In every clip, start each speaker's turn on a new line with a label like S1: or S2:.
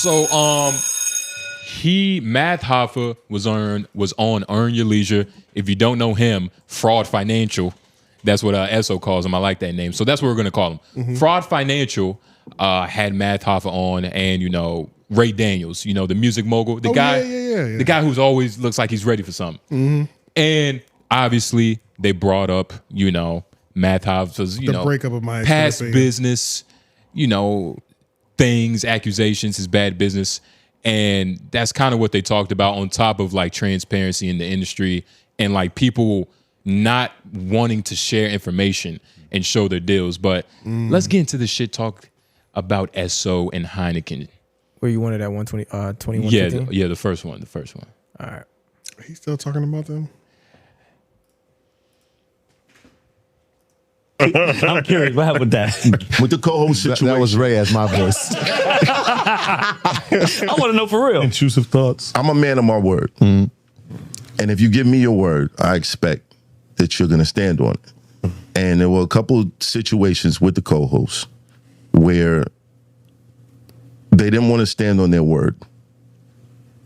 S1: So Math Hoffa was on Earn Your Leisure. If you don't know him, Fraud Financial. That's what Esso calls him. I like that name. So that's what we're gonna call him. Fraud Financial had Math Hoffa on, and Ray Daniels, the music mogul, the guy, the guy who's always looks like he's ready for something. And obviously they brought up, Math Hoffa's,
S2: the breakup of my
S1: past business, things, accusations, his bad business. And that's kind of what they talked about, on top of like transparency in the industry and like people not wanting to share information and show their deals. But let's get into the shit talk about Esso and Hynaken.
S3: Where you wanted at 21?
S1: Yeah, the first one.
S3: All right.
S2: He's still talking about them?
S4: I'm curious. What happened with that?
S5: With the co-host situation.
S6: That was Ray as my voice.
S4: I want to know for real.
S6: Intrusive thoughts.
S5: I'm a man of my word. And if you give me your word, I expect that you're going to stand on it. And there were a couple situations with the co-host where they didn't want to stand on their word.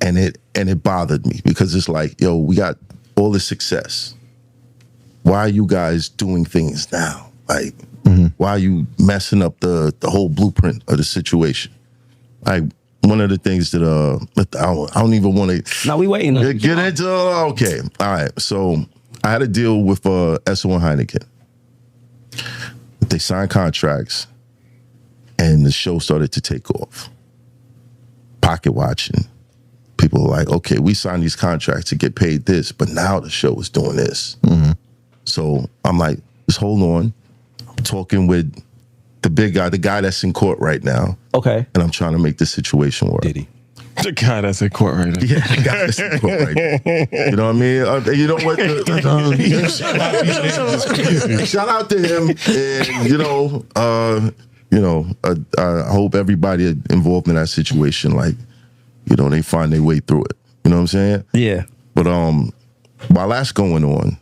S5: And it bothered me, because it's like, yo, we got all this success. Why are you guys doing things now? Like, why are you messing up the whole blueprint of the situation? Like, one of the things that I don't even want to.
S4: No, we waiting.
S5: Get into. Okay, all right. So I had a deal with Esso and Hynaken. They signed contracts, and the show started to take off. Pocket watching. People are like, okay, we signed these contracts to get paid this, but now the show is doing this. So I'm like, just hold on. I'm talking with the big guy, the guy that's in court right now.
S4: Okay.
S5: And I'm trying to make this situation work.
S6: Diddy. The guy that's in court right now.
S5: Yeah, the guy that's in court right now. You know what I mean? You know what? Shout out to him. And, I hope everybody involved in that situation, like, they find their way through it. You know what I'm saying?
S4: Yeah.
S5: But while that's going on,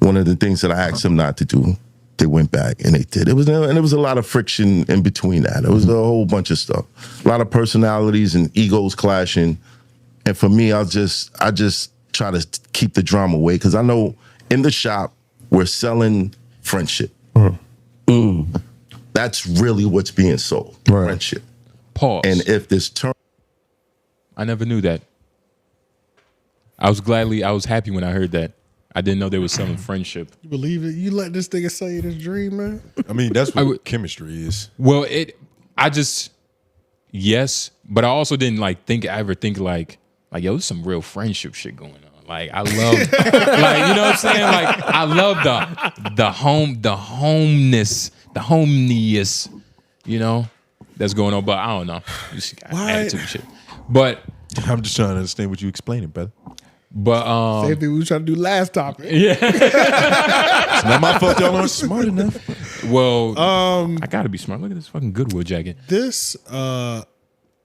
S5: one of the things that I asked them not to do, they went back and they did. There was a lot of friction in between that. It was a whole bunch of stuff. A lot of personalities and egos clashing. And for me, I just try to keep the drama away, because I know in the shop we're selling friendship. That's really what's being sold. Right. Friendship.
S1: Pause.
S5: And if this term,
S1: I never knew that. I was happy when I heard that. I didn't know they were selling friendship.
S2: You believe it? You let this nigga sell you this dream, man?
S6: I mean, that's what chemistry is.
S1: Well, yes, but I also didn't ever think like, yo, there's some real friendship shit going on. Like, I love, like, you know what I'm saying? Like, I love the homeness, that's going on. But I don't know. You see, attitude shit. But
S6: I'm just trying to understand what you explaining, brother.
S1: But
S2: same thing we were trying to do last topic.
S1: Yeah.
S6: It's not my fault y'all aren't smart enough.
S1: Well, I gotta be smart. Look at this fucking Goodwood jacket.
S2: This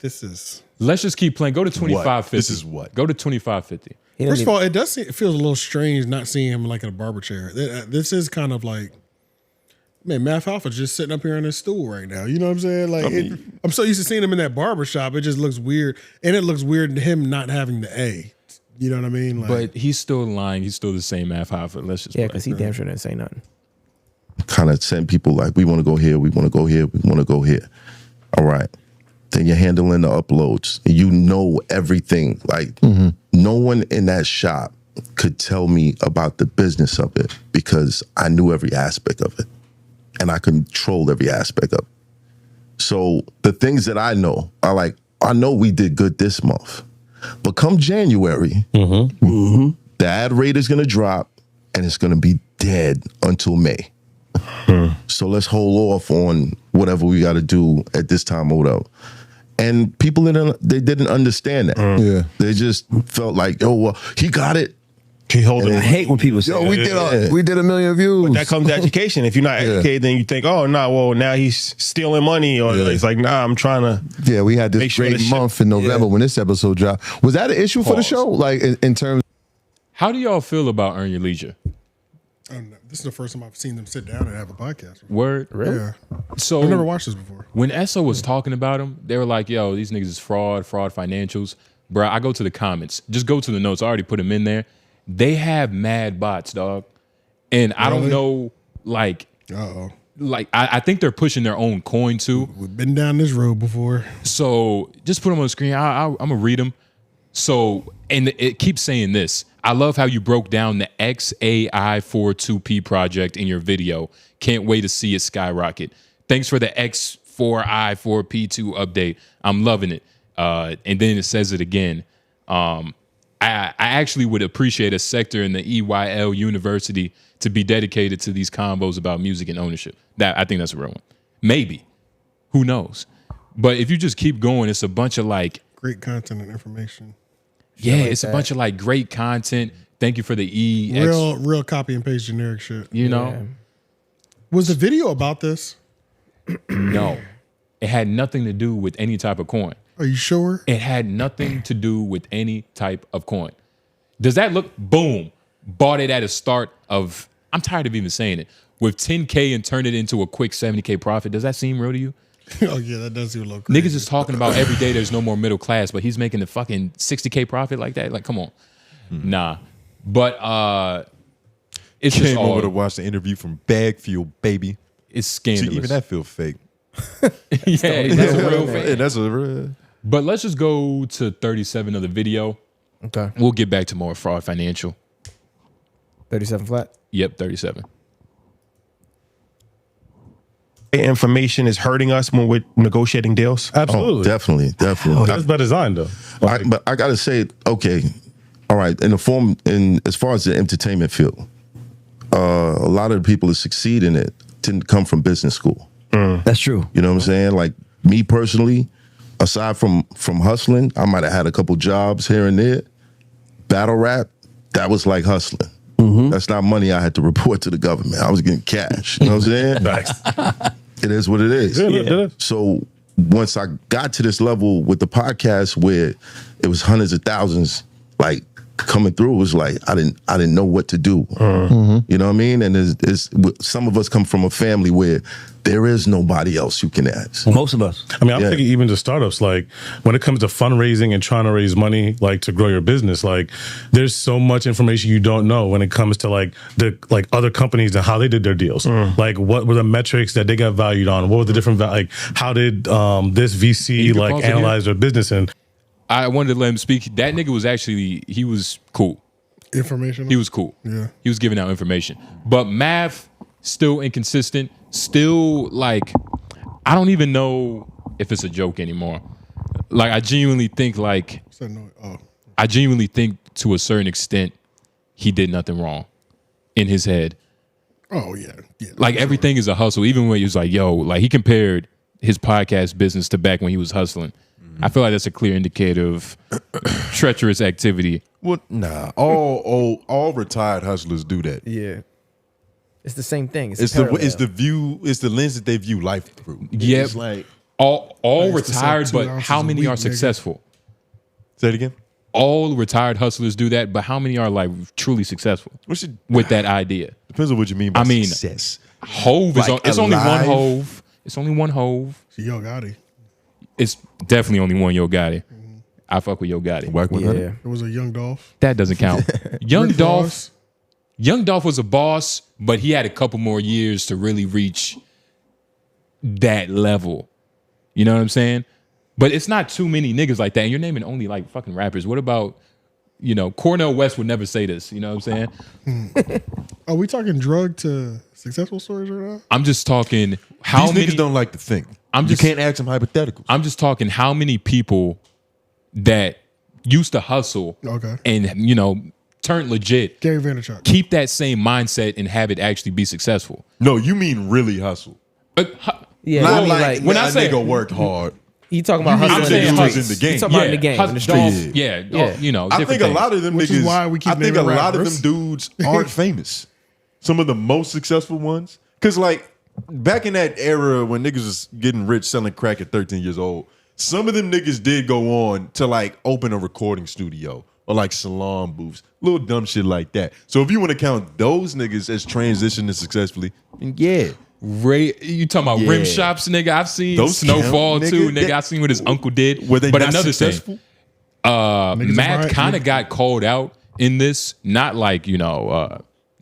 S2: is.
S1: Let's just keep playing. Go to 25.50.
S6: This is what?
S1: Go to 25.50.
S2: First of all, it feels a little strange not seeing him like in a barber chair. This is kind of like, man, Math Hoffa's just sitting up here on his stool right now. You know what I'm saying? Like, I'm so used to seeing him in that barber shop. It just looks weird, and it looks weird to him not having the A. You know what I mean? Like,
S1: but he's still lying. He's still the same Math Hoffa. Let's just
S3: because he damn sure didn't say nothing.
S5: kind of send people like, we want to go here, we want to go here, we want to go here. All right. Then you're handling the uploads. You know everything. Like, no one in that shop could tell me about the business of it, because I knew every aspect of it. And I controlled every aspect of it. So the things that I know are like, I know we did good this month. But come January, the ad rate is going to drop, and it's going to be dead until May. So let's hold off on whatever we got to do at this time or whatever. And people didn't understand that. They just felt like, oh, well, he got it.
S4: I hate when people say,
S6: yo, we did a million views.
S7: But that comes to education. If you're not educated, then you think, oh, no, well, now he's stealing money. Or it's like, nah, I'm trying to.
S6: Yeah, we had this great month in November when this episode dropped. Was that an issue for the show? Like, in terms.
S1: How do y'all feel about Earn Your Leisure?
S2: This is the first time I've seen them sit down and have a podcast.
S1: Word.
S3: Really?
S2: Yeah.
S1: So
S2: I've never watched this before.
S1: when Esso was talking about him, they were like, yo, these niggas is fraud financials. Bro, I go to the comments. Just go to the notes. I already put them in there. They have mad bots, dog. And I don't know, like, I think they're pushing their own coin too.
S2: We've been down this road before.
S1: So just put them on the screen. I'm going to read them. So, and it keeps saying this. I love how you broke down the XAI42P project in your video. Can't wait to see it skyrocket. Thanks for the X4I4P2 update. I'm loving it. And then it says it again. I actually would appreciate a sector in the EYL University to be dedicated to these convos about music and ownership. I think that's a real one. Maybe. Who knows? But if you just keep going, it's a bunch of like
S2: Great content and information.
S1: yeah, it's a bunch of like great content. Thank you for the
S2: Real copy and paste generic shit.
S1: You know?
S2: Was the video about this?
S1: No. It had nothing to do with any type of coin.
S2: Are you sure?
S1: It had nothing to do with any type of coin. Does that look, boom, bought it at a start of, I'm tired of even saying it, with 10K and turned it into a quick 70K profit. Does that seem real to you?
S2: Oh yeah, that does seem a little crazy.
S1: Niggas is talking about every day there's no more middle class, but he's making the fucking 60K profit like that? Like, come on. Nah. But it's just
S6: Came
S1: all,
S6: over to watch the interview from Bag Fuel, baby.
S1: it's
S6: See,
S1: scandalous.
S6: even that feel fake.
S1: Yeah, that's a real thing.
S6: Yeah, that's a real.
S1: But let's just go to 37 of the video.
S3: Okay.
S1: We'll get back to more fraud financial.
S3: 37 flat.
S1: Yep, 37.
S7: Information is hurting us when we're negotiating deals.
S6: Absolutely.
S5: Oh, definitely.
S6: That's by design, though.
S5: But I gotta say, okay, all right. As far as the entertainment field, a lot of the people that succeed in it didn't come from business school.
S4: That's true.
S5: You know what I'm saying? Like me personally, aside from hustling, I might have had a couple jobs here and there. Battle rap, that was like hustling. That's not money I had to report to the government. I was getting cash. You know what I'm saying? It is what it is.
S6: Yeah.
S5: So once I got to this level with the podcast where it was hundreds of thousands, like coming through, it was like I didn't know what to do. You know what I mean? And there's some of us come from a family where there is nobody else you can ask.
S4: Most of us.
S8: I mean, I'm thinking even to startups, like when it comes to fundraising and trying to raise money, like to grow your business, like there's so much information you don't know when it comes to like other companies and how they did their deals. Like what were the metrics that they got valued on? What were the different, like how did this VC like analyze their business? And
S1: I wanted to let him speak. That nigga was actually, he was cool.
S2: Information.
S1: He was cool.
S2: Yeah.
S1: He was giving out information. But math, still inconsistent. Still, like, I don't even know if it's a joke anymore. Like, I genuinely think, to a certain extent, he did nothing wrong in his head.
S2: Oh, yeah.
S1: Like, everything is a hustle. Even when he was like, yo, like, he compared his podcast business to back when he was hustling. I feel like that's a clear indicator of treacherous activity.
S6: Well, nah. All retired hustlers do that.
S3: Yeah. It's the same thing.
S6: It's the lens that they view life through.
S1: Yeah,
S6: It's like
S1: all
S2: It's the same
S1: retired,
S2: 2
S1: but
S2: ounces
S1: how
S2: a
S1: many
S2: week,
S1: are
S2: nigga.
S1: successful?
S6: say it again.
S1: All retired hustlers do that, but how many are like truly successful with that idea?
S6: Depends on what you mean by success.
S1: Hove is
S6: Like
S1: it's only one
S6: alive?
S1: Hove. It's only one Hove.
S2: Yo Gotti.
S1: It's definitely only one Yo Gotti. I fuck with Yo Gotti.
S6: Whack 100.
S3: Yeah.
S2: It was a Young Dolph.
S1: That doesn't count. Young
S2: Rick
S1: Dolph.
S2: Ross.
S1: Young Dolph was a boss, but he had a couple more years to really reach that level. You know what I'm saying? But it's not too many niggas like that. And you're naming only like fucking rappers. What about, Cornel West would never say this. You know what I'm saying?
S2: Are we talking drug to successful stories right now?
S1: I'm just talking how
S6: These
S1: many
S6: niggas don't like to think.
S1: I'm
S6: You
S1: just-
S6: can't ask them hypotheticals.
S1: I'm just talking how many people that used to hustle
S2: Okay.
S1: and, turn legit,
S2: Gary Vaynerchuk.
S1: keep that same mindset and have it actually be successful.
S6: No, you mean really hustle.
S3: Yeah.
S6: Not
S3: really,
S6: like
S1: when I
S6: a
S1: say-
S6: nigga worked hard.
S3: you talking about
S1: I'm
S3: hustling
S1: saying
S3: in the
S1: hustle.
S3: streets.
S6: in the game.
S3: You talking about in the game, in the streets.
S1: Dolph, yeah,
S6: I
S1: different
S6: think a
S1: things.
S6: lot of them
S2: Which
S6: niggas.
S2: is why we keep
S6: I think a
S2: naming
S6: lot of
S2: rappers.
S6: them dudes aren't famous. Some of the most successful ones, because like back in that era when niggas was getting rich selling crack at 13 years old, some of them niggas did go on to like open a recording studio or like salon booths, little dumb shit like that. So if you want to count those niggas as transitioning successfully, then yeah.
S1: You talking about rim shops, nigga? I've seen
S6: Those
S1: Snowfall
S6: count,
S1: too,
S6: nigga.
S1: nigga. I've seen what his uncle did.
S6: Were they
S1: but
S6: not
S1: another
S6: successful?
S1: thing, Matt kind of got called out in this, not like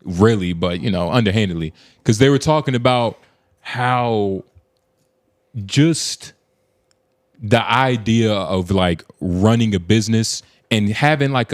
S1: really, but underhandedly, because they were talking about how just the idea of like running a business and having like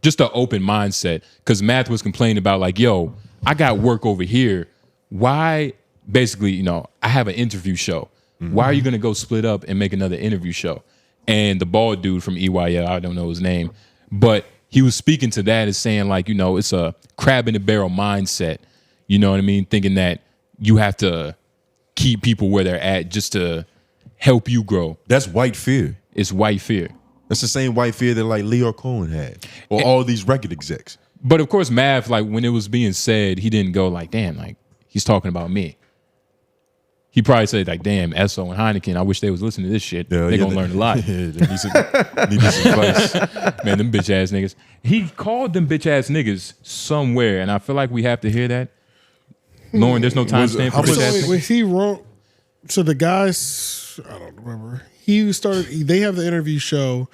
S1: just an open mindset. Because Matt was complaining about like, yo, I got work over here. Why? Basically, I have an interview show. Why are you gonna go split up and make another interview show? And the bald dude from EYL, I don't know his name, but he was speaking to that as saying like, it's a crab in the barrel mindset. You know what I mean? Thinking that you have to keep people where they're at just to help you grow.
S6: That's white fear.
S1: It's white fear.
S6: That's the same white fear that like Leo Cohen had, or all these record execs.
S1: But of course, Mav, like when it was being said, he didn't go like, damn, like he's talking about me. He probably said like, damn, Esso and Hynaken, I wish they was listening to this shit. They're going to learn a lot.
S6: Need some advice.
S1: Man, them bitch ass niggas. He called them bitch ass niggas somewhere, and I feel like we have to hear that. Lauren, there's no timestamp for bitch ass niggas.
S2: Was he wrong? So the guys, I don't remember. They have the interview show.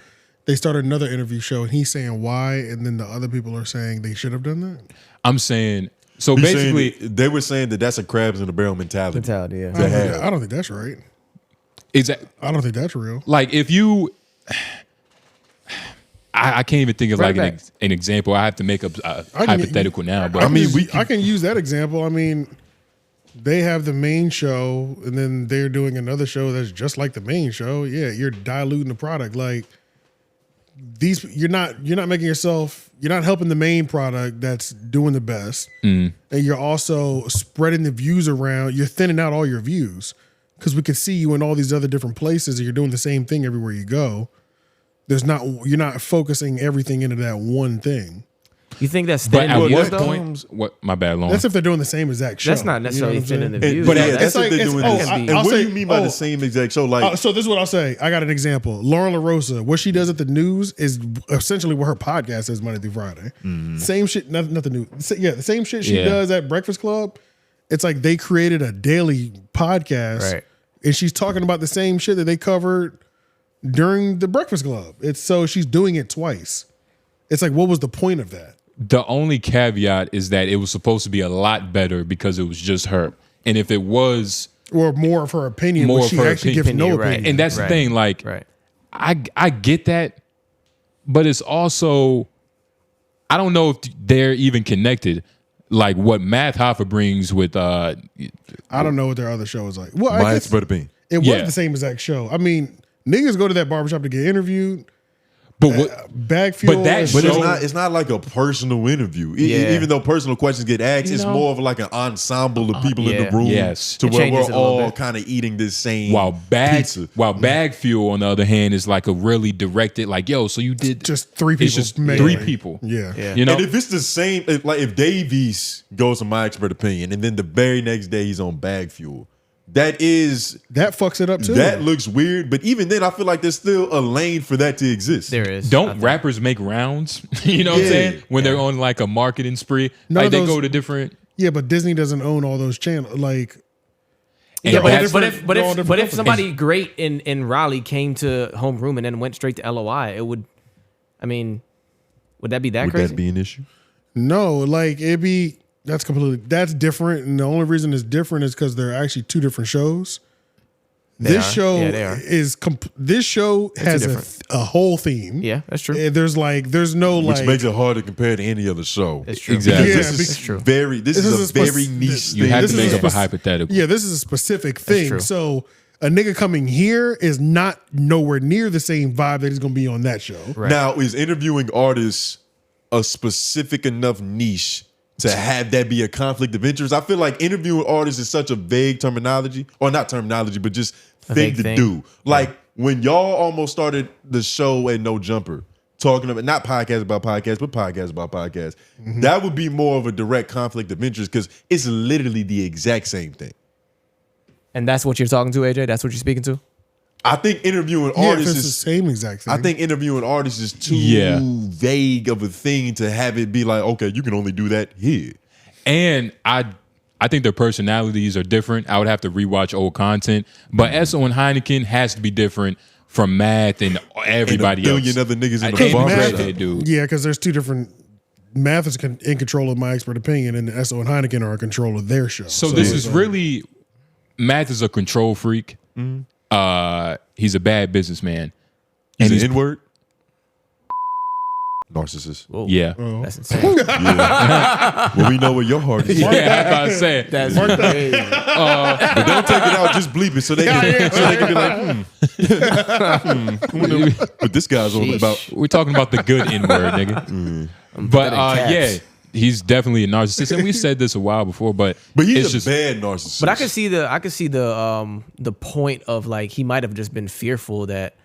S2: They started another interview show, and he's saying why, and then the other people are saying they should have done that.
S1: I'm saying, so
S6: He's
S1: basically,
S6: saying they were saying that that's a crabs in the barrel mentality.
S3: Yeah.
S2: I don't think that's right. I don't think that's real.
S1: Like if you, I can't even think of
S3: Right
S1: like
S3: back.
S1: an example. I have to make a hypothetical now, but
S2: I can use that example. I mean, they have the main show, and then they're doing another show that's just like the main show. Yeah, you're diluting the product. Like you're not making yourself. You're not helping the main product that's doing the best, and you're also spreading the views around. You're thinning out all your views because we can see you in all these other different places, and you're doing the same thing everywhere you go. You're not focusing everything into that one thing.
S3: You think that's
S1: but
S3: thin
S1: at
S3: in the
S1: what
S3: views, though?
S1: point? What? My bad, Lauren.
S2: That's if they're doing the same exact show.
S3: That's not necessarily thin in the views.
S6: But
S3: though.
S6: that's
S2: like-
S6: if they're
S2: it's-
S6: doing
S2: oh,
S6: this.
S2: I-
S6: And
S2: I'll
S6: what do
S2: say-
S6: you mean by
S2: oh.
S6: the same exact show? Like,
S2: So this is what I'll say. I got an example. Lauren LaRosa, what she does at the news is essentially what her podcast is Monday through Friday. Same shit, nothing new. Yeah, the same shit she
S1: Yeah.
S2: does at Breakfast Club. It's like they created a daily podcast,
S3: Right.
S2: and she's talking about the same shit that they covered during the Breakfast Club. So she's doing it twice. It's like, what was the point of that?
S1: The only caveat is that it was supposed to be a lot better because it was just her. And if it was
S2: Or more of her opinion,
S1: More
S2: when
S1: of
S2: she
S1: her
S2: actually gives no
S3: opinion, right.
S2: opinion.
S1: and that's the thing, like
S3: Right.
S1: I get that, but it's also I don't know if they're even connected. Like what Matt Hoffa brings with
S2: I don't know what their other show is like. Well, I
S6: my
S2: guess
S6: Brother Bean.
S2: it was
S1: Yeah.
S2: the same exact show. I mean, niggas go to that barbershop to get interviewed.
S1: but what
S2: Bag fuel.
S1: But that
S2: and
S1: show-
S2: shit.
S6: It's not like a personal interview.
S3: Yeah.
S6: Even though personal questions get asked,
S1: You
S6: it's
S1: know?
S6: more of like an ensemble of people in
S3: yeah.
S6: the room.
S1: Yes.
S6: To
S3: It
S6: where
S3: changes
S6: we're
S3: it a little
S6: all
S3: bit.
S6: kind of eating this same
S1: While
S6: pizza.
S1: bag fuel on the other hand is like a really directed like yo, so you did
S2: just three people.
S1: It's just
S2: mainly.
S1: three people.
S2: Yeah.
S3: Yeah.
S1: You know,
S6: And if it's the same, like if Davies goes to My Expert Opinion and then the very next day he's on Bag Fuel, that
S2: That fucks it up too.
S6: that looks weird. But even then, I feel like there's still a lane for that to exist.
S3: There is.
S1: don't rappers make rounds? You know what I'm
S6: Yeah.
S1: saying? When they're on like a marketing spree,
S2: None
S1: like
S2: of
S1: they
S2: those-
S1: go to different.
S2: Yeah, but Disney doesn't own all those channels. Like,
S1: And
S2: Yeah,
S3: But
S1: that's-
S3: if, but
S2: different-
S3: if but
S2: they're all
S3: if
S2: different
S3: but if
S2: companies.
S3: somebody great in Raleigh came to homeroom and then went straight to LOI, it would. I mean, would that be that
S6: Would
S3: crazy?
S6: that be an issue?
S2: no, like that's different. And the only reason it's different is because they're actually two different shows.
S3: They
S2: This
S3: are.
S2: show
S3: Yeah, they are.
S2: this show has
S3: different.
S2: a whole theme.
S3: Yeah, that's true.
S2: There's no
S6: Which
S2: like
S6: makes it hard to compare to any other show.
S3: It's true.
S1: Exactly.
S2: Yeah,
S6: This is
S2: because-
S3: true.
S6: This is a very niche
S1: You
S6: thing.
S1: have
S2: This
S1: to
S2: is
S1: make
S2: a
S1: up a
S2: spec-
S1: hypothetical.
S2: Yeah, this is a specific thing.
S3: true.
S2: So a nigga coming here is not nowhere near the same vibe that he's gonna be on that show.
S3: Right.
S6: Now, is interviewing artists a specific enough niche to have that be a conflict of interest? I feel like interviewing artists is such a vague terminology, or not terminology, but just thing
S3: vague
S6: to
S3: thing.
S6: do. Like when y'all almost started the show at No Jumper, talking about not podcast about podcasts, but podcast about podcasts, that would be more of a direct conflict of interest because it's literally the exact same thing.
S3: And that's what you're talking to, AJ. That's what you're speaking to.
S6: I think interviewing
S2: Yeah, if
S6: artists
S2: it's the
S6: is
S2: same exact thing.
S6: I think interviewing artists is too vague of a thing to have it be like, okay, you can only do that here.
S1: And I think their personalities are different. I would have to rewatch old content. But Esso and Hynaken has to be different from Math and everybody
S6: and a
S1: else.
S6: billion other niggas in
S1: And
S6: the barbershop.
S1: redhead dude.
S2: Yeah, because there's two different. Math is in control of My Expert Opinion, and Esso and Hynaken are in control of their show.
S1: So this is really, Math is a control freak. He's a bad businessman.
S6: He's
S1: And
S6: an N-word? Narcissist.
S3: Whoa,
S1: Yeah.
S3: that's insane.
S6: Well, we know where your heart is.
S1: Yeah, I was about to say.
S3: That's crazy.
S6: But don't take it out, just bleep it so they can be like, I wonder what this guy's all about.
S1: We're talking about the good N-word, nigga. But yeah, he's definitely a narcissist. And we said this a while before, but
S6: he's
S1: it's
S6: a
S1: just
S6: bad narcissist.
S3: But I could see the point of like he might have just been fearful that,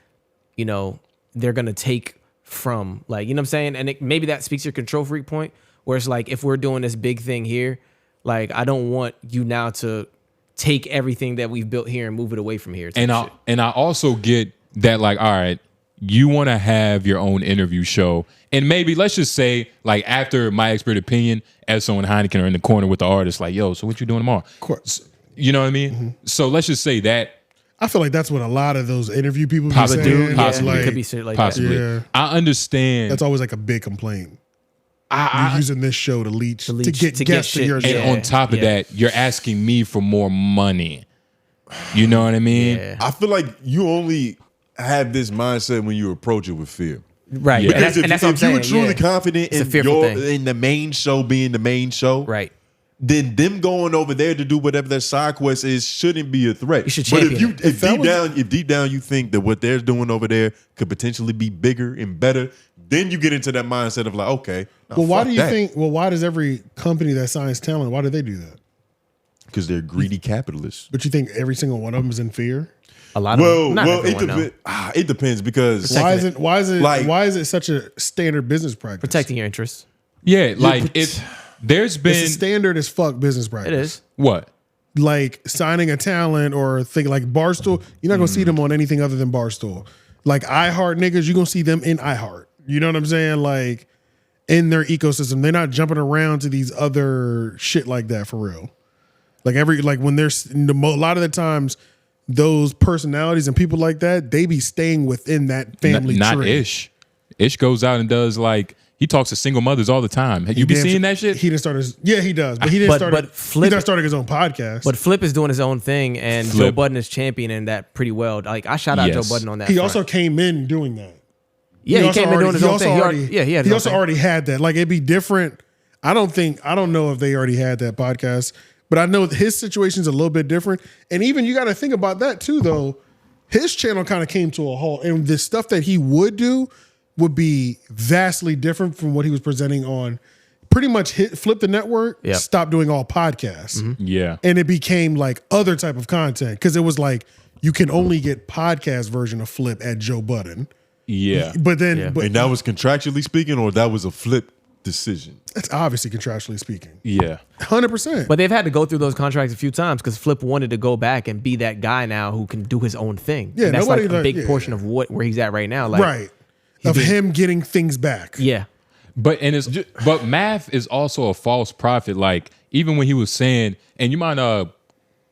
S3: you know, they're gonna take from, like, you know what I'm saying? And maybe that speaks to your control freak point, where it's like, if we're doing this big thing here, like, I don't want you now to take everything that we've built here and move it away from here.
S1: And I also get that, like, all right, you want to have your own interview show, and maybe let's just say, like, after My Expert Opinion, Esso and Hynaken are in the corner with the artist, like, yo, so what you doing tomorrow? You know what I mean? So let's just say that.
S2: I feel like that's what a lot of those interview people
S1: Possibly.
S2: be saying.
S1: Possibly.
S2: Like,
S3: It could be shit like
S1: Possibly.
S2: Yeah.
S1: I understand.
S2: that's always like a big complaint. You're using this show to leech to get guests to
S3: shit.
S2: your
S1: And
S2: show.
S3: Yeah.
S1: on top of that, you're asking me for more money. You know what I mean?
S3: Yeah.
S6: I feel like you only have this mindset when you approach it with fear.
S3: Right.
S1: Yeah.
S3: And that's, and that's what I'm
S6: if you were
S3: saying.
S6: truly
S3: Yeah.
S6: confident
S3: It's a fearful thing.
S6: in the main show being the main show,
S3: Right.
S6: then them going over there to do whatever their side quest is shouldn't be a threat.
S3: You should
S6: but
S3: champion it.
S6: if deep down you think that what they're doing over there could potentially be bigger and better, then you get into that mindset of like, okay,
S2: Well, why do you think? Well, why does every company that signs talent? Why do they do that?
S6: Because they're greedy capitalists.
S2: But you think every single one of them is in fear?
S3: A lot of them. Not everyone, no.
S6: It depends because
S2: Why is it such a standard business practice?
S3: Protecting your interests.
S1: Yeah, like if there's
S2: It's
S1: been
S2: a standard as fuck business practice.
S3: It is.
S1: what?
S2: Like signing a talent or thing like Barstool, you're not gonna see them on anything other than Barstool. Like iHeart niggas, you're gonna see them in iHeart. You know what I'm saying? Like in their ecosystem, they're not jumping around to these other shit like that for real. Like when there's a lot of the times, those personalities and people like that, they be staying within that family
S1: Not
S2: tree.
S1: Ish. Ish goes out and does, like, he talks to single mothers all the time. You be seeing that shit?
S2: He didn't start his. Yeah, he does, but he didn't start.
S3: but Flip-
S2: he's not starting his own podcast.
S3: But Flip is doing his own thing, and Joe
S1: Flip.
S3: Budden is championing that pretty well. Like, I shout out
S1: Yes.
S3: Joe Budden on that.
S2: he
S3: front.
S2: also came in doing that.
S3: yeah, he
S2: also
S3: came in doing his own
S2: also
S3: thing.
S2: already-
S3: He had his
S2: he
S3: own
S2: also
S3: thing.
S2: already had that. Like it'd be different. I don't know if they already had that podcast, but I know his situation's a little bit different. And even you got to think about that too, though. His channel kind of came to a halt, and the stuff that he would do would be vastly different from what he was presenting on. Pretty much flip the network,
S3: Yep.
S2: stop doing all podcasts,
S1: Yeah.
S2: and it became like other type of content because it was like you can only get podcast version of Flip at Joe Budden.
S1: Yeah.
S2: But then,
S3: Yeah.
S2: but
S6: and that was contractually speaking, or that was a flip decision.
S2: that's obviously contractually speaking,
S1: Yeah.
S2: 100%.
S3: But they've had to go through those contracts a few times because Flip wanted to go back and be that guy now who can do his own thing.
S2: Yeah,
S3: and that's
S2: nobody
S3: like a
S2: like-
S3: big
S2: yeah.
S3: portion of where he's at right now. Like,
S2: Right. Of him getting things back.
S3: Yeah.
S1: But Math is also a false prophet. Like, even when he was saying, and you mind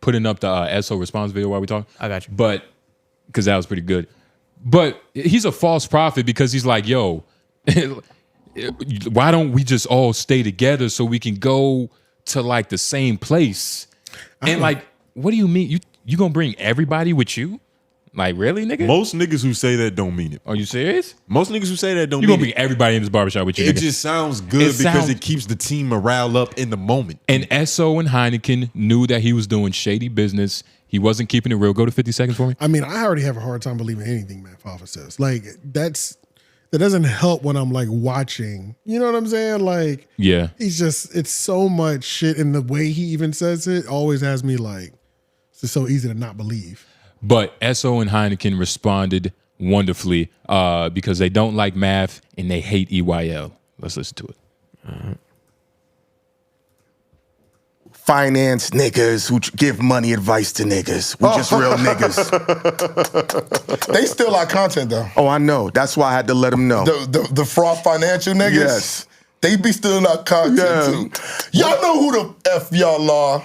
S1: putting up the Esso response video while we talk?
S3: I got you.
S1: But because that was pretty good. But he's a false prophet because he's like, yo, why don't we just all stay together so we can go to like the same place? And like, what do you mean? You gonna bring everybody with you? Like, really, nigga?
S6: Most niggas who say that don't mean it.
S1: Are you serious?
S6: Most niggas who say that don't
S1: You
S6: mean
S1: gonna bring everybody in this barbershop with you,
S6: it. It
S1: nigga?
S6: just sounds good
S1: It
S6: because
S1: sounds-
S6: it keeps the team morale up in the moment.
S1: And Esso and Hynaken knew that he was doing shady business. He wasn't keeping it real. Go to 50 seconds for me.
S2: I mean, I already have a hard time believing anything Matt Hoffa says. Like, that doesn't help when I'm like watching. You know what I'm saying? Like,
S1: Yeah.
S2: it's so much shit. And the way he even says it always has me like, it's just so easy to not believe.
S1: But Esso and Hynaken responded wonderfully because they don't like math and they hate EYL. Let's listen to it.
S9: finance niggas who give money advice to niggas. We just real niggas.
S10: They steal our content though.
S9: Oh, I know. That's why I had to let them know.
S10: The fraud financial niggas.
S9: Yes.
S10: They be stealing our content too. Y'all know who the F y'all are.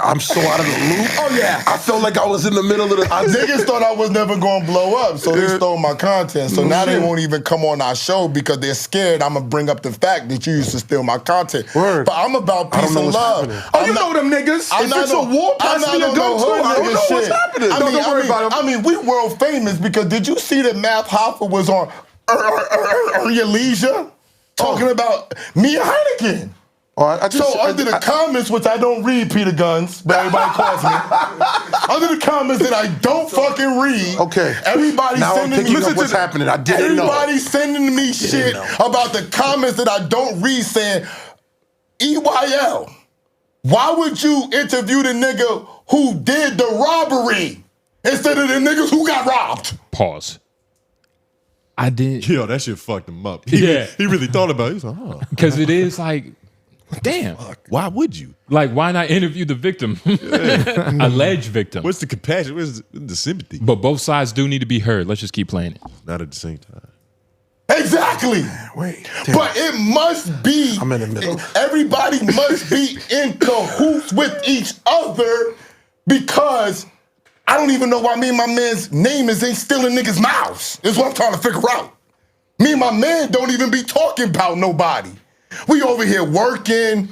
S9: I'm so out of the loop.
S10: Oh yeah.
S9: I felt like I was in the middle of the...
S10: Niggas thought I was never gonna blow up, so they stole my content. So now they won't even come on our show because they're scared I'm gonna bring up the fact that you used to steal my content.
S9: Word.
S10: But I'm about peace and love.
S9: Oh, you know them niggas. If it's a war, pass me a gun too. I don't know what's happening. Don't worry about it.
S10: I mean, we world famous because did you see that Hoffa was on Earn Your Leisure talking about me and Hynaken? So under the comments, which I don't read, Peter Guns, but everybody calls me. Under the comments that I don't fucking read, everybody
S9: now
S10: sending me
S9: what's happening. I didn't know.
S10: Everybody sending me shit about the comments that I don't read, saying, EYL, why would you interview the nigga who did the robbery instead of the niggas who got robbed?
S1: Pause. I didn't.
S6: Yo, that shit fucked him up. He really thought about it. He was like, huh.
S1: Because it is like, damn.
S6: Why would you?
S1: Like, why not interview the victim? Alleged victim.
S6: What's the compassion? Where's the sympathy?
S1: But both sides do need to be heard. Let's just keep playing it.
S6: Not at the same time.
S10: Exactly.
S9: Wait.
S10: But it must be,
S9: I'm in the middle.
S10: Everybody must be in cahoots with each other because I don't even know why me and my man's name is ain't still in niggas' mouths. Is what I'm trying to figure out. Me and my man don't even be talking about nobody. We over here working,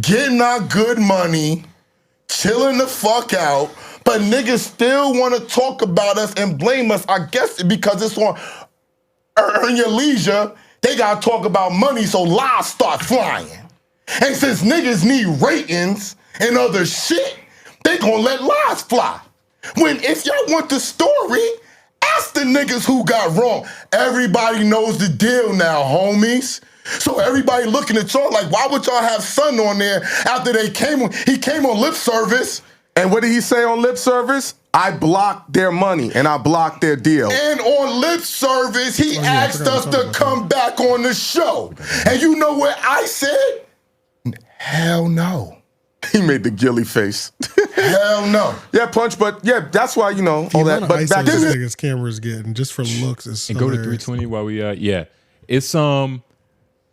S10: getting our good money, chilling the fuck out, but niggas still want to talk about us and blame us, I guess because it's on Earn Your Leisure, they gotta talk about money so lies start flying. And since niggas need ratings and other shit, they gonna let lies fly. When if y'all want the story, ask the niggas who got wrong. Everybody knows the deal now, homies. So everybody looking at y'all like, why would y'all have Son on there after he came on lip service?
S9: And what did he say on lip service? I blocked their money and I blocked their deal.
S10: And on lip service, he asked us to come back on the show. And you know what I said? Hell no.
S9: He made the gilly face.
S10: Hell no.
S9: Yeah, Punch, but yeah, that's why, you know, all that. But back
S2: this
S9: then,
S2: nigga's cameras getting just for looks is
S1: and go to 320 while we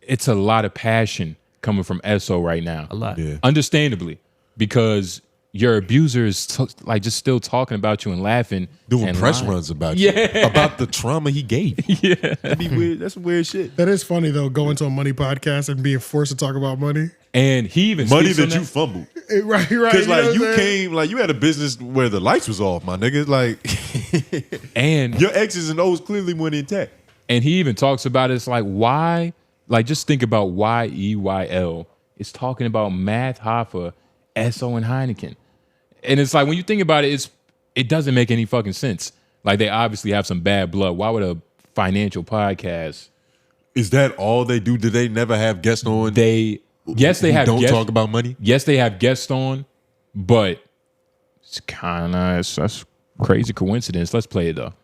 S1: it's a lot of passion coming from Esso right now.
S3: A lot.
S6: Yeah.
S1: Understandably, because your abuser is like just still talking about you and laughing.
S6: Doing
S1: and
S6: press
S1: lying.
S6: runs about you. About the trauma he gave.
S1: Yeah.
S6: That'd be weird. That's some weird shit.
S2: That is funny though, going to a money podcast and being forced to talk about money.
S1: And he even
S6: Money
S1: speaks on
S6: that you fumbled.
S2: Right.
S6: Because like
S2: know
S6: you
S2: what I'm saying?
S6: came, like you had a business where the lights was off, my nigga. Like
S1: and
S6: your X's and O's clearly went intact.
S1: And he even talks about it's like why, like just think about why EYL is talking about Math Hoffa, Esso, and Hynaken. And it's like when you think about it, it doesn't make any fucking sense. Like they obviously have some bad blood. Why would a financial podcast?
S6: Is that all they do? Do they never have guests on?
S1: Yes, they have.
S6: Don't
S1: guests,
S6: talk about money.
S1: Yes, they have guests on, but it's kind of that's crazy coincidence. Let's play it though.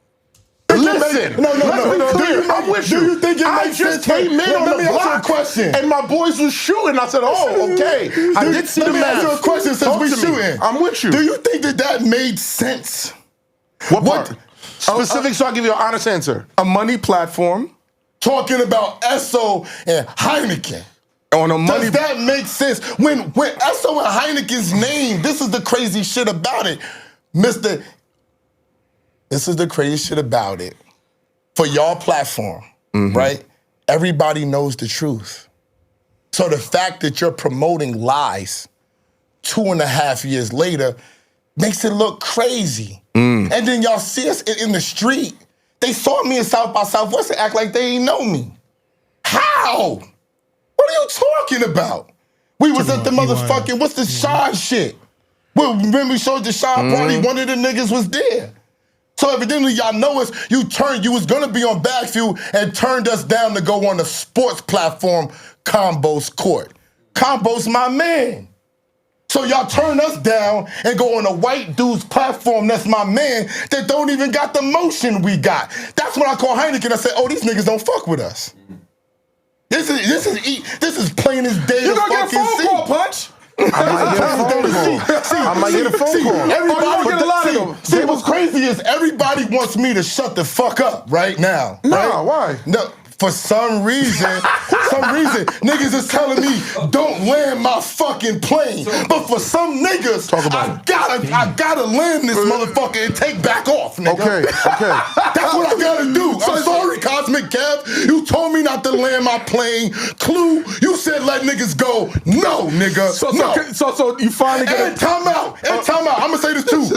S9: listen.
S10: No.
S9: I'm with you.
S10: Do you think it
S9: I
S10: makes
S9: just
S10: sense?
S9: came in on
S10: Let
S9: the
S10: me ask you a
S9: block,
S10: question.
S9: and my boys was shooting. I said, "Oh, okay." I did see the
S10: Let me ask you a
S9: math.
S10: question since
S9: Talk
S10: we
S9: to me.
S10: shooting.
S9: I'm with you.
S10: Do you think that made sense?
S9: What part? Specific, so I'll give you an honest answer. A money platform.
S10: Talking about Esso and Hynaken.
S9: On a money.
S10: Does that make sense? When Esso and Hynaken's name, this is the crazy shit about it. This is the crazy shit about it. For y'all platform, right? Everybody knows the truth. So the fact that you're promoting lies 2.5 years later makes it look crazy. And then y'all see us in the street. They saw me in South by Southwest and act like they ain't know me. How? What are you talking about? We was at the motherfucking, what's the Sean shit? Well, when we showed the Sean party, one of the niggas was there. So evidently y'all know us, you was gonna be on Backfield and turned us down to go on the sports platform, Combo's Court. Combo's my man. So y'all turn us down and go on a white dude's platform that's my man that don't even got the motion we got. That's when I call Hynaken. I say, oh, these niggas don't fuck with us. This is plain as day.
S9: You
S10: to
S9: gonna get a
S10: fucking
S9: phone
S10: see.
S9: call, Punch? I might get a phone call.
S10: See, what's crazy is everybody wants me to shut the fuck up right now.
S9: Nah, why?
S10: No. For some reason, niggas is telling me don't land my fucking plane. But for some niggas, I gotta land this motherfucker and take back off, nigga.
S9: Okay.
S10: That's what I gotta do. I'm sorry, Cosmic Kev. You told me not to land my plane. Clue, you said let niggas go. No, nigga.
S9: So you finally get
S10: And time out. I'm gonna say this too.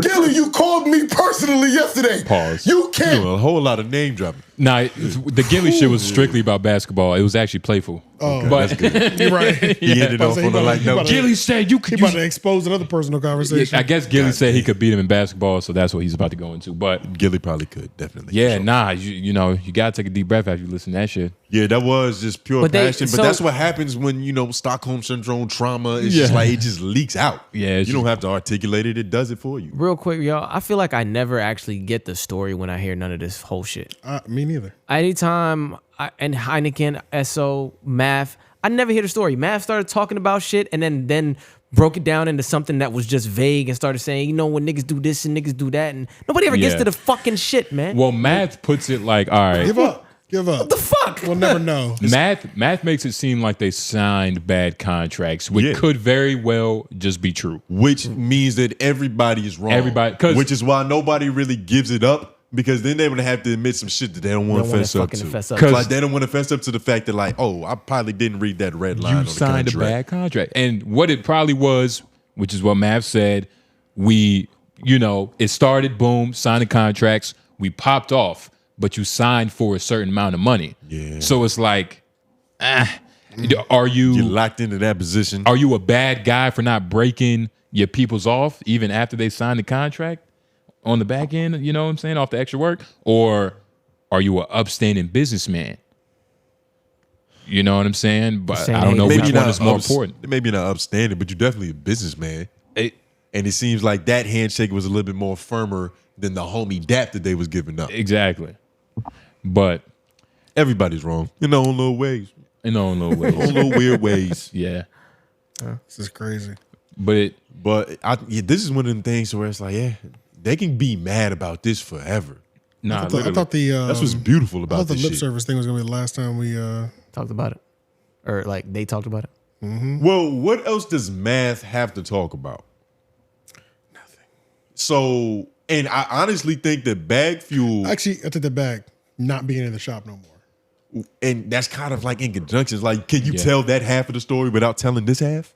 S10: Gilly, you called me personally yesterday.
S1: Pause.
S10: You can't.
S6: A whole lot of name dropping.
S1: Nah, the Gilly shit was strictly about basketball. It was actually playful.
S2: Oh,
S1: but
S2: you're right.
S6: He ended off on like no.
S1: Gilly said you could.
S2: He about to expose another personal conversation.
S1: I guess Gilly said he could beat him in basketball, so that's what he's about to go into. But
S6: Gilly probably could, definitely.
S1: yeah, nah, you know, you gotta take a deep breath after you listen to that shit.
S6: Yeah, that was just pure
S3: But
S6: passion. But that's what happens when, you know, Stockholm Syndrome trauma is just like, it just leaks out.
S1: Yeah.
S6: You don't have to articulate it. It does it for you.
S3: Real quick, y'all, I feel like I never actually get the story when I hear none of this whole shit.
S2: Me neither.
S3: Anytime and Hynaken, Esso, Math, I never hear the story. Math started talking about shit and then broke it down into something that was just vague and started saying, you know, when niggas do this and niggas do that, and nobody ever gets to the fucking shit, man.
S1: Well, Math puts it like, all right.
S2: Give up.
S3: What the fuck?
S2: We'll never know.
S1: Math makes it seem like they signed bad contracts, which could very well just be true.
S6: Which means that everybody is wrong. Which is why nobody really gives it up, because then they're gonna have to admit some shit that they don't want to fess up to. Like they don't want to fess up to the fact that, like, oh, I probably didn't read that red line on the contract.
S1: You signed a bad contract. And what it probably was, which is what Math said, it started, boom, signing contracts, we popped off. But you signed for a certain amount of money. Yeah. So it's like, are you...
S6: You're locked into that position.
S1: Are you a bad guy for not breaking your peoples off even after they signed the contract on the back end, you know what I'm saying, off the extra work? Or are you an upstanding businessman? You know what I'm saying? But I don't know which one is more important.
S6: Maybe you're not upstanding, but you're definitely a businessman. And it seems like that handshake was a little bit more firmer than the homie dap that they was giving up.
S1: Exactly. But
S6: everybody's wrong in their own little ways.
S1: In their own little ways.
S6: Own little weird ways.
S1: Yeah.
S2: This is crazy.
S6: But this is one of them things where it's like, yeah, they can be mad about this forever.
S1: Nah,
S2: I thought
S6: that's what's beautiful about this
S2: the lip
S6: shit.
S2: service thing was gonna be the last time we
S3: talked about it, or like they talked about it.
S2: Mm-hmm.
S6: Well, what else does Math have to talk about?
S2: Nothing.
S6: So, and I honestly think that Bag Fuel.
S2: Actually, I took the bag. Not being in the shop no more.
S6: And that's kind of like in conjunction. Like, can you tell that half of the story without telling this half?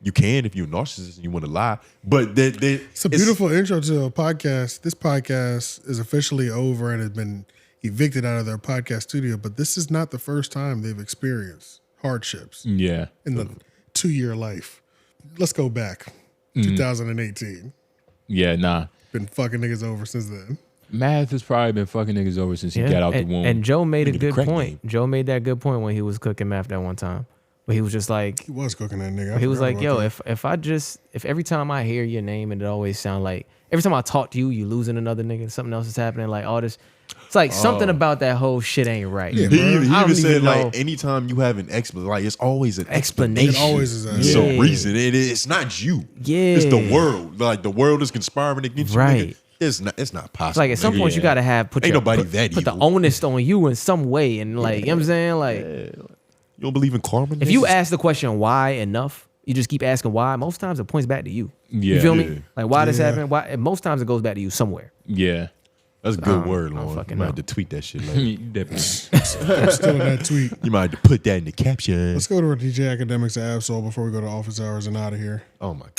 S6: You can if you're a narcissist and you want to lie. But
S2: it's a beautiful intro to a podcast. This podcast is officially over and has been evicted out of their podcast studio. But this is not the first time they've experienced hardships.
S1: Yeah.
S2: In the 2-year life. Let's go back. 2018.
S1: Yeah, nah.
S2: Been fucking niggas over since then.
S1: Math has probably been fucking niggas over since he got out the womb.
S3: And Joe made a good point. Joe made that good point when he was cooking Math that one time. But he was just like...
S2: He was cooking that nigga.
S3: He was like, yo, if every time I hear your name and it always sound like... Every time I talk to you, you losing another nigga, something else is happening, like all this... It's like something about that whole shit ain't right.
S6: Yeah, he even said, like, anytime you have an explanation, like, it's always an explanation.
S2: It always is that.
S6: It's a reason. It's not you.
S3: Yeah.
S6: It's the world. Like, the world is conspiring against you.
S3: Right.
S6: Nigga. It's not possible.
S3: It's like at some point you gotta have put the onus on you in some way, and like, you know what I'm saying? Like,
S6: you don't believe in karma?
S3: If you ask the question why enough, you just keep asking why, most times it points back to you. You feel me? Like, why this happening? Why? Most times it goes back to you somewhere.
S1: Yeah.
S6: That's a good word, Lauren. You might have to tweet that shit later.
S1: Definitely.
S2: I'm still in that tweet.
S6: You might have to put that in the caption.
S2: Let's go to our DJ Academics at Absol before we go to office hours and out of here.
S6: Oh my God.